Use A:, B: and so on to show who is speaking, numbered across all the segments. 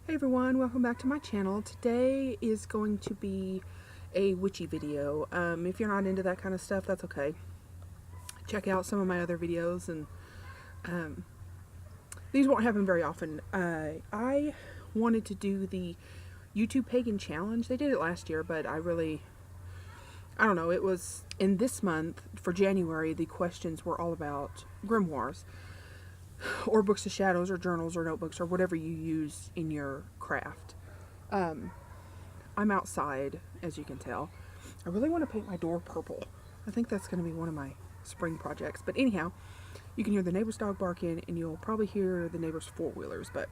A: Hey everyone, welcome back to my channel. Today is going to be a witchy video. If you're not into that kind of stuff, that's okay. Check out some of my other videos, and these won't happen very often. I wanted to do the YouTube Pagan challenge. They did it last year, but I don't know, it was in this month, for January, the questions were all about grimoires, or books of shadows, or journals, or notebooks, or whatever you use in your craft. I'm outside, as you can tell. I really want to paint my door purple. I think that's going to be one of my spring projects. But anyhow, you can hear the neighbor's dog barking, and you'll probably hear the neighbor's four-wheelers, but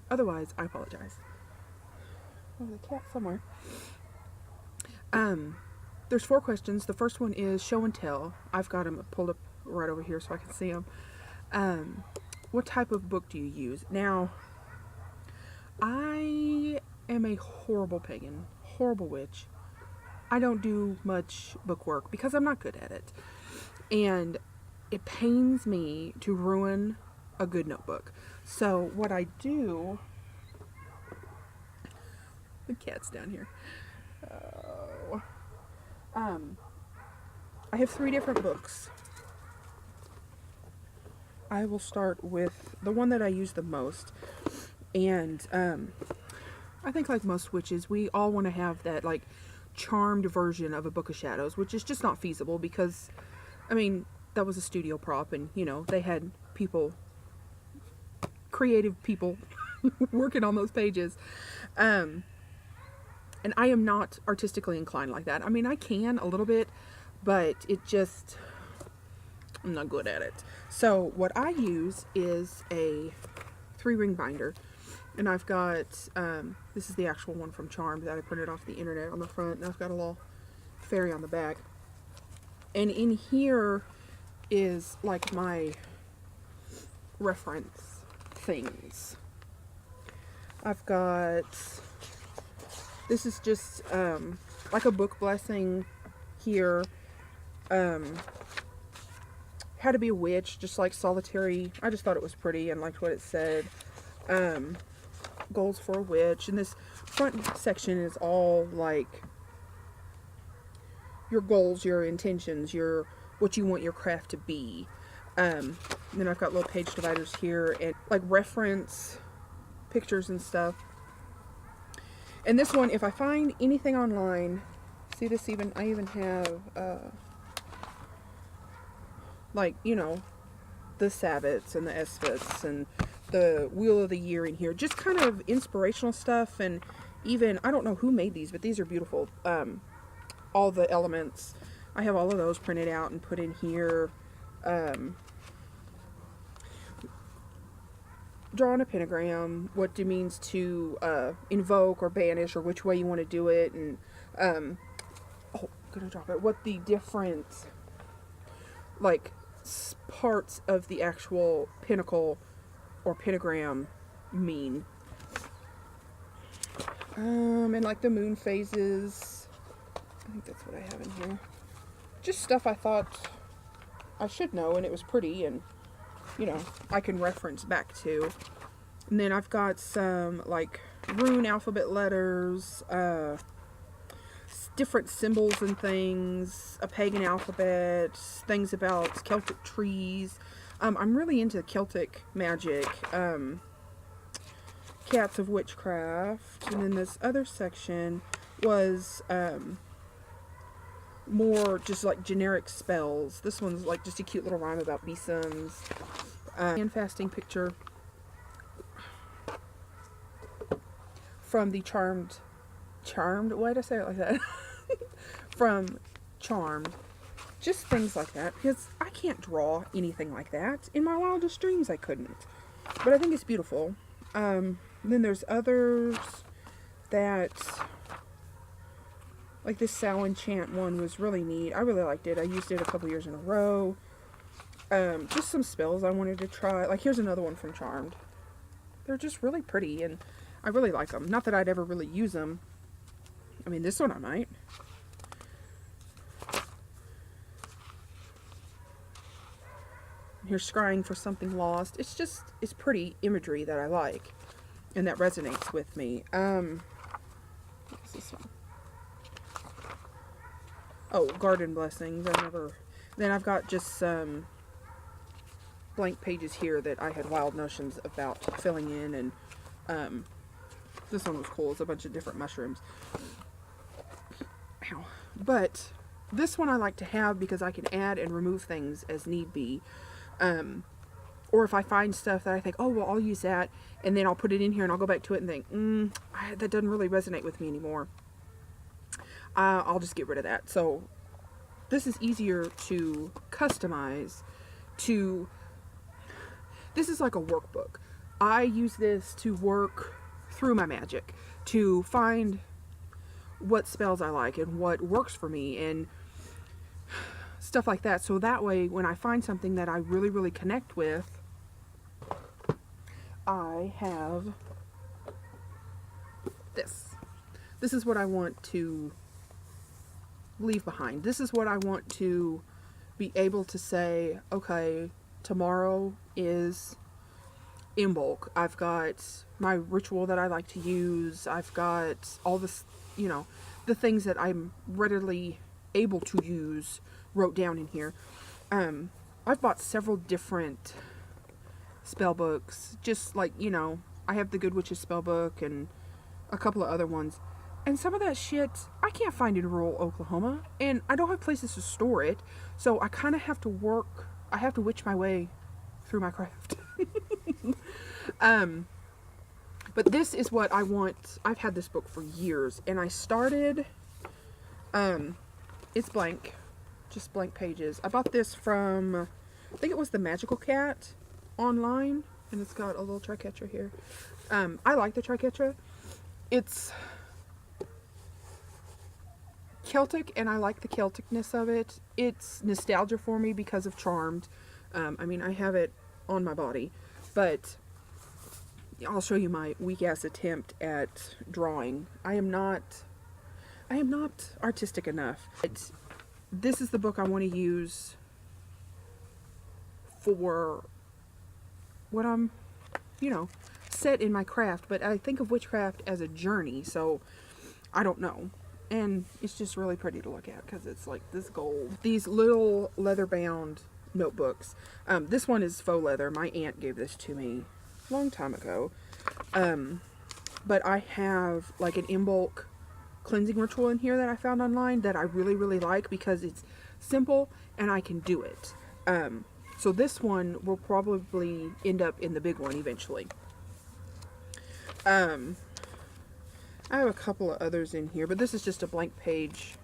A: otherwise, I apologize. Oh, the cat somewhere. There's 4 questions. The first one is show and tell. I've got them pulled up right over here so I can see them. What type of book do you use? Now, I am a horrible pagan, horrible witch. I don't do much book work because I'm not good at it. And it pains me to ruin a good notebook. So what I do... The cat's down here. Oh. I have 3 different books. I will start with the one that I use the most, and I think, like most witches, we all want to have that like charmed version of a Book of Shadows, which is just not feasible because, I mean, that was a studio prop, and you know, they had people, creative people working on those pages, and I am not artistically inclined like that. I mean, I can a little bit, but I'm not good at it. So what I use is a 3-ring binder, and I've got this is the actual one from Charmed that I printed off the internet on the front, and I've got a little fairy on the back, and in here is like my reference things. I've got, this is just like a book blessing here, how to be a witch, just like solitary. I just thought it was pretty and liked what it said. Goals for a witch. And this front section is all like your goals, your intentions, what you want your craft to be. Then I've got little page dividers here and like reference pictures and stuff. And this one, if I find anything online, see this, I even have like, you know, the Sabbats and the Esphats and the Wheel of the Year in here. Just kind of inspirational stuff, and even, I don't know who made these, but these are beautiful. All the elements. I have all of those printed out and put in here. Drawing a pentagram, what it means to invoke or banish, or which way you want to do it, and oh, I'm gonna drop it. What the different, like, parts of the actual pinnacle or pentagram mean. And like the moon phases. I think that's what I have in here. Just stuff I thought I should know, and it was pretty, and you know, I can reference back to. And then I've got some like rune alphabet letters, different symbols and things, a pagan alphabet, things about Celtic trees. I'm really into Celtic magic, cats of witchcraft, and then this other section was more just like generic spells. This one's like just a cute little rhyme about besoms. Hand fasting picture from the Charmed, why did I say it like that? From Charmed. Just things like that, because I can't draw anything like that. In my wildest dreams I couldn't. But I think it's beautiful. Then there's others that, like this Samhain Chant one was really neat. I really liked it. I used it a couple years in a row. Just some spells I wanted to try. Like here's another one from Charmed. They're just really pretty, and I really like them. Not that I'd ever really use them. I mean, this one I might. Here's scrying for something lost. It's pretty imagery that I like. and that resonates with me. What's this one? Oh, Garden Blessings. Then I've got just some blank pages here that I had wild notions about filling in, and this one was cool. It's a bunch of different mushrooms. Ow. But this one I like to have because I can add and remove things as need be. Or if I find stuff that I think, oh, well, I'll use that, and then I'll put it in here and I'll go back to it and think, that doesn't really resonate with me anymore. I'll just get rid of that. So this is easier to customize this is like a workbook. I use this to work through my magic, to find what spells I like and what works for me and stuff like that. So that way, when I find something that I really, really connect with, I have this. This is what I want to leave behind. This is what I want to be able to say, okay, tomorrow is Imbolc. I've got my ritual that I like to use. I've got all this, the things that I'm readily able to use wrote down in here. I've bought several different spell books, just like, I have the Good Witch's spell book and a couple of other ones. And some of that shit I can't find in rural Oklahoma, and I don't have places to store it, so I kind of have to I have to witch my way through my craft. But this is what I want. I've had this book for years, and I started, it's blank, just blank pages. I bought this from, I think it was the Magical Cat online, and it's got a little triquetra here. I like the triquetra. It's Celtic, and I like the Celticness of it. It's nostalgia for me because of Charmed. I have it on my body, but I'll show you my weak-ass attempt at drawing. I am not artistic enough. This is the book I want to use for what I'm, set in my craft, but I think of witchcraft as a journey, so I don't know. And it's just really pretty to look at because it's like this gold. These little leather-bound notebooks. This one is faux leather. My aunt gave this to me a long time ago. But I have like an Imbolc cleansing ritual in here that I found online that I really, really like because it's simple and I can do it. So this one will probably end up in the big one eventually. I have a couple of others in here, but this is just a blank page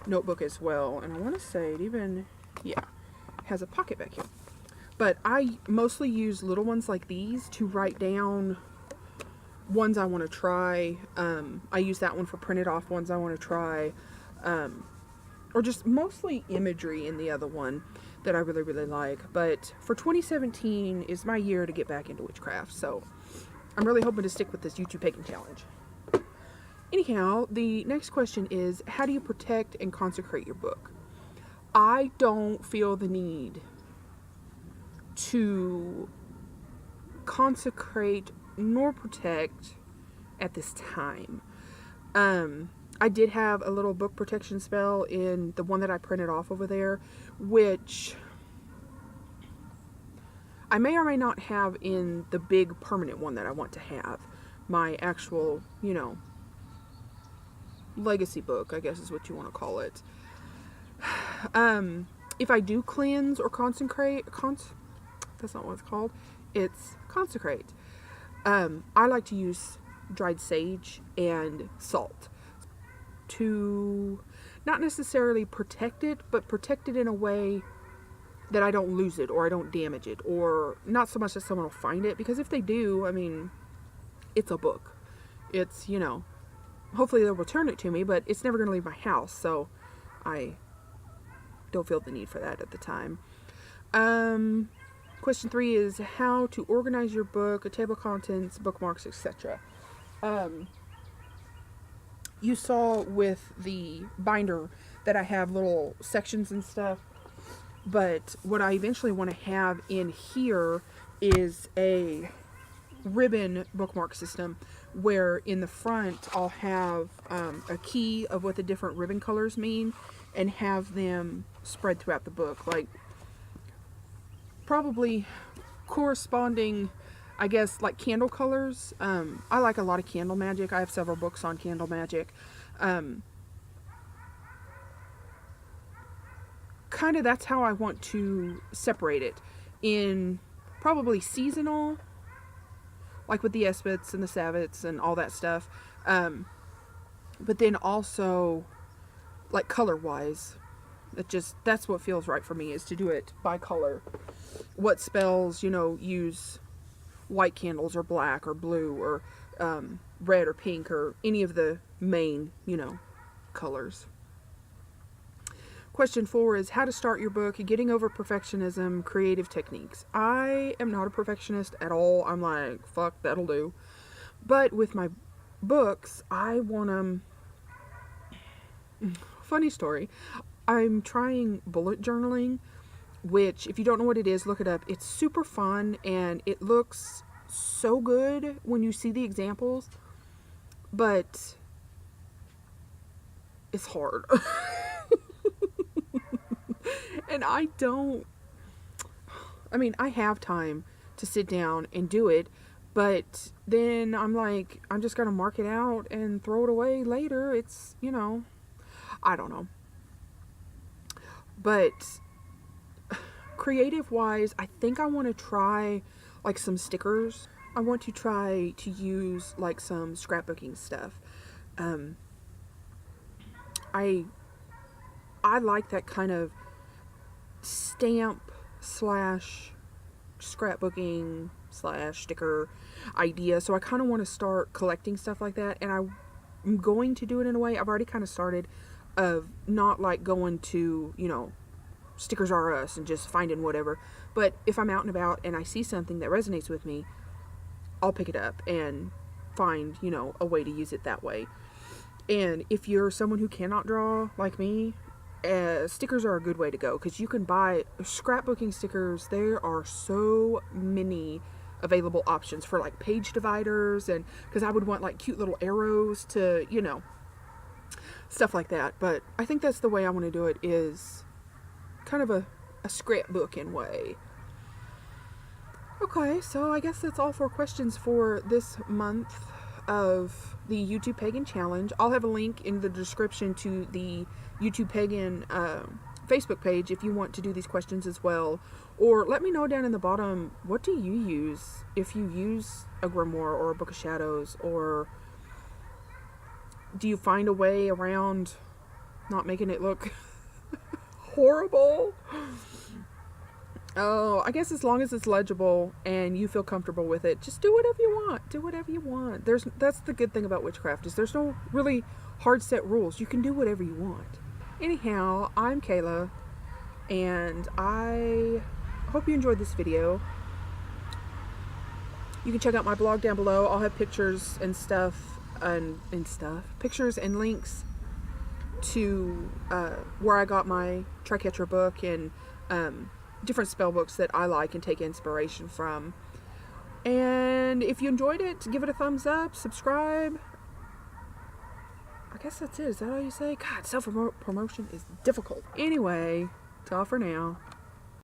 A: notebook as well. And I want to say it even, has a pocket back here. But I mostly use little ones like these to write down ones I want to try. I use that one for printed off ones I want to try. Or just mostly imagery in the other one that I really, really like. But for 2017 is my year to get back into witchcraft. So I'm really hoping to stick with this YouTube Pagan Challenge. Anyhow, the next question is, how do you protect and consecrate your book? I don't feel the need to consecrate nor protect at this time. I did have a little book protection spell in the one that I printed off over there, which I may or may not have in the big permanent one that I want to have. My actual, legacy book, I guess is what you want to call it. If I do cleanse or consecrate, that's not what it's called. It's consecrate. I like to use dried sage and salt to not necessarily protect it, but protect it in a way that I don't lose it or I don't damage it, or not so much that someone will find it, because if they do, it's a book. It's, hopefully they'll return it to me, but it's never going to leave my house, so I don't feel the need for that at the time. Question 3 is how to organize your book, a table of contents, bookmarks, etc. You saw with the binder that I have little sections and stuff, but what I eventually want to have in here is a ribbon bookmark system where in the front I'll have a key of what the different ribbon colors mean and have them spread throughout the book, like probably corresponding, I guess, like candle colors. I like a lot of candle magic. I have several books on candle magic. Kind of that's how I want to separate it, in probably seasonal, like with the Esbits and the Savits and all that stuff, but then also like color wise. That's what feels right for me, is to do it by color. What spells, you know, use white candles or black or blue or red or pink or any of the main, you know, colors. Question 4 is how to start your book, getting over perfectionism, creative techniques. I am not a perfectionist at all. I'm like, fuck, that'll do. But with my books, I want them... Funny story. I'm trying bullet journaling, which, if you don't know what it is, look it up. It's super fun, and it looks so good when you see the examples, but it's hard. And I have time to sit down and do it, but then I'm like, I'm just gonna mark it out and throw it away later. It's, you know, I don't know. But creative wise, I think I want to try like some stickers. I want to try to use like some scrapbooking stuff. I like that kind of stamp slash scrapbooking slash sticker idea, so I kind of want to start collecting stuff like that, and I'm going to do it in a way. I've already kind of started, of not like going to, you know, Stickers R Us and just finding whatever, but if I'm out and about and I see something that resonates with me, I'll pick it up and find, you know, a way to use it that way. And if you're someone who cannot draw like me, stickers are a good way to go, because you can buy scrapbooking stickers. There are so many available options for like page dividers, and because I would want like cute little arrows to, you know, stuff like that. But I think that's the way I want to do it, is kind of a scrapbooking way. Okay, so I guess that's all 4 questions for this month of the YouTube Pagan Challenge. I'll have a link in the description to the YouTube Pagan Facebook page if you want to do these questions as well. Or let me know down in the bottom, what do you use? If you use a grimoire or a book of shadows, or do you find a way around not making it look horrible? Oh, I guess as long as it's legible and you feel comfortable with it, just do whatever you want. Do whatever you want. That's the good thing about witchcraft, is there's no really hard set rules. You can do whatever you want. Anyhow, I'm Kayla, and I hope you enjoyed this video. You can check out my blog down below. I'll have pictures and stuff, pictures and links to where I got my Tricatcher book, and different spell books that I like and take inspiration from. And if you enjoyed it, give it a thumbs up, subscribe. I guess that's it. Is that all you say? God, self-promotion is difficult. Anyway, ta for now.